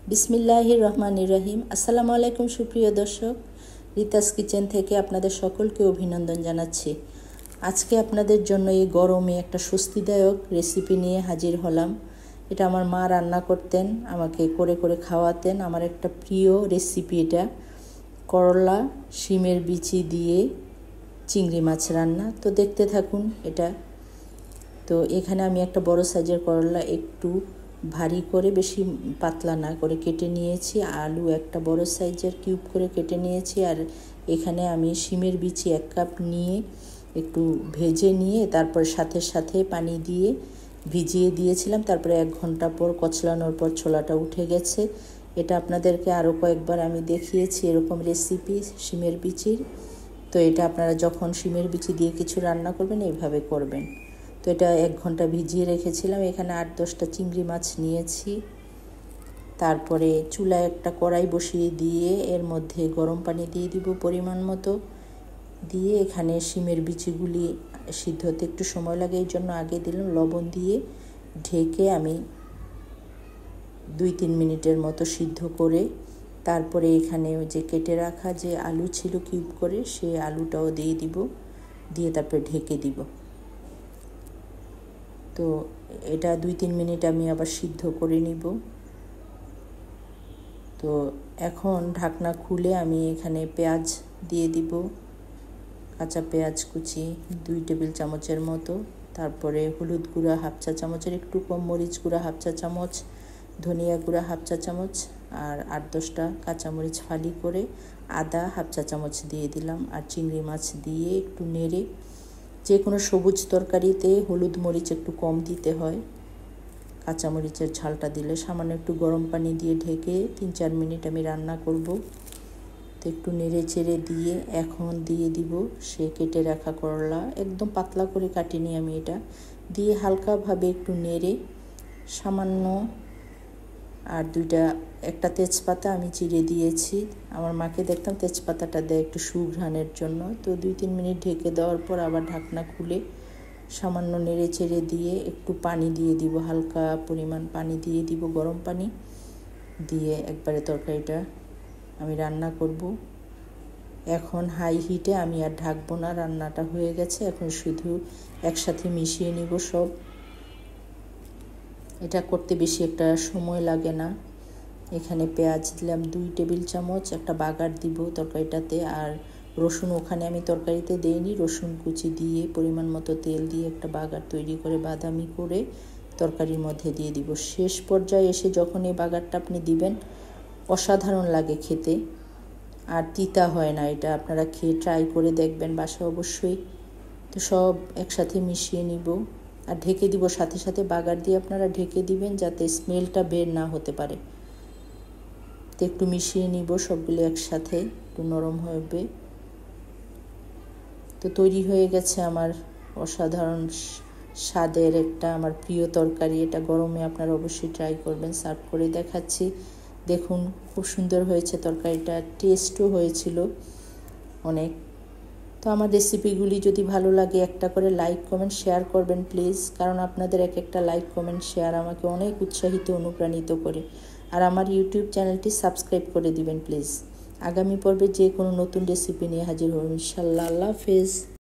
বিসমিল্লাহির রহমানির রহিম। আসসালামু আলাইকুম সুপ্রিয় দর্শক, রিতাস কিচেন থেকে আপনাদের সকলকে অভিনন্দন জানাচ্ছি। আজকে আপনাদের জন্য এই গরমে একটা স্বস্তিদায়ক রেসিপি নিয়ে হাজির হলাম। এটা আমার মা রান্না করতেন, আমাকে করে করে খাওয়াতেন। আমার একটা প্রিয় রেসিপি এটা, করলা শিমের বিচি দিয়ে চিংড়ি মাছ রান্না। তো দেখতে থাকুন এটা। তো এখানে আমি একটা বড় সাইজের করলা একটু ভারী করে, বেশি পাতলা না করে কেটে নিয়েছি। আলু একটা বড় সাইজের কিউব করে কেটে নিয়েছি। আর এখানে আমি শিমের বিচি 1 কাপ নিয়ে একটু ভেজে নিয়ে তারপর সাথে সাথে পানি দিয়ে ভিজিয়ে দিয়েছিলাম। তারপরে 1 ঘন্টা পর কচলানোর পর ছোলাটা উঠে গেছে। এটা আপনাদেরকে আরও কয়েকবার আমি দেখিয়েছি এরকম রেসিপি শিমের বিচির। তো এটা আপনারা যখন শিমের বিচি দিয়ে কিছু রান্না করবেন এইভাবে করবেন। তো এটা 1 ঘন্টা ভিজিয়ে রেখেছিলাম। এখানে 8-10টা চিংড়ি মাছ নিয়েছি। তারপরে চুলায় একটা কড়াই বসিয়ে দিয়ে এর মধ্যে গরম পানি দিয়ে দিব পরিমাণ মতো। দিয়ে এখানে শিমের বিচিগুলি সিদ্ধ হতে একটু সময় লাগে, এই জন্য আগে দিলাম। লবণ দিয়ে ঢেকে আমি 2-3 মিনিটের মতো সিদ্ধ করে তারপরে এখানে যে কেটে রাখা যে আলু ছিল কিউব করে, সেই আলুটাও দিয়ে দিব। দিয়ে তারপরে ঢেকে দিব। তো এটা 2-3 মিনিট আমি আবার সিদ্ধ করে নিব। তো এখন ঢাকনা খুলে আমি এখানে পেঁয়াজ দিয়ে দিব, কাঁচা পেঁয়াজ কুচি 2 টেবিল চামচের মতো। তারপরে হলুদ গুঁড়া 1/2 চা চামচের একটু কম, মরিচ গুঁড়া 1/2 চা চামচ, ধনিয়া গুঁড়া 1/2 চা চামচ, আর 8-10টা কাঁচামরিচ ফালি করে, আদা 1/2 চা চামচ দিয়ে দিলাম। আর চিংড়ি মাছ দিয়ে একটু নেড়ে, যে কোনো সবুজ তরকারিতে হলুদ মরিচ একটু কম দিতে হয়, কাঁচামরিচের ঝালটা দিলে। সামান্য একটু গরম পানি দিয়ে ঢেকে 3-4 মিনিট আমি রান্না করব। তো একটু নেড়ে চেড়ে দিয়ে এখন দিয়ে দিব সে কেটে রাখা করলা। একদম পাতলা করে কাটিনি আমি, এটা দিয়ে হালকাভাবে একটু নেড়ে সামান্য আর একটা তেজপাতা আমি চিড়ে দিয়েছি। আমার মাকে দেখতাম তেজপাতাটা দেয় একটু সুঘ্রাণের জন্য। তো 2-3 মিনিট ঢেকে দেওয়ার পর আবার ঢাকনা খুলে সামান্য নেড়ে চেড়ে দিয়ে একটু পানি দিয়ে দিব, হালকা পরিমাণ পানি দিয়ে দিব, গরম পানি দিয়ে একবারে তরকারিটা আমি রান্না করব। এখন হাই হিটে আমি আর ঢাকবো না, রান্নাটা হয়ে গেছে। এখন শুধু একসাথে মিশিয়ে নিব সব। এটা করতে বেশি একটা সময় লাগে না। এখানে পেঁয়াজ দিলাম 2 টেবিল চামচ, একটা বাগার দিব তরকারিটাতে। আর রসুন ওখানে আমি তরকারিতে দেইনি, রসুন কুচি দিয়ে পরিমাণ মতো তেল দিয়ে একটা বাগার তৈরি করে বাদামি করে তরকারির মধ্যে দিয়ে দিব। শেষ পর্যায়ে এসে যখন এই বাগারটা আপনি দিবেন, অসাধারণ লাগে খেতে, আর তিতা হয় না। এটা আপনারা খেয়ে ট্রাই করে দেখবেন বাসা অবশ্যই। তো সব একসাথে মিশিয়ে নিব আর ঢেকে দিব। সাথে সাথে বাগার দিয়ে আপনারা ঢেকে দিবেন যাতে স্মেলটা বের না হতে পারে। তো একটু মিশিয়ে নিব সবগুলো একসাথে, একটু নরম হবে। তো তৈরি হয়ে গেছে আমার অসাধারণ স্বাদের একটা আমার প্রিয় তরকারি। এটা গরমে আপনারা অবশ্যই ট্রাই করবেন। সার্ভ করে দেখাচ্ছি, দেখুন খুব সুন্দর হয়েছে তরকারিটা, টেস্টও হয়েছিল অনেক। তো আমার রেসিপিগুলি যদি ভালো লাগে একটা করে লাইক কমেন্ট শেয়ার করবেন প্লিজ, কারণ আপনাদের একটা লাইক কমেন্ট শেয়ার আমাকে অনেক উৎসাহিত অনুপ্রাণিত করে। আর আমার ইউটিউব চ্যানেলটি সাবস্ক্রাইব করে দিবেন প্লিজ। আগামী পর্বে যে কোনো নতুন রেসিপি নিয়ে হাজির হব ইনশাল্লাহ। আল্লাহ হাফেজ।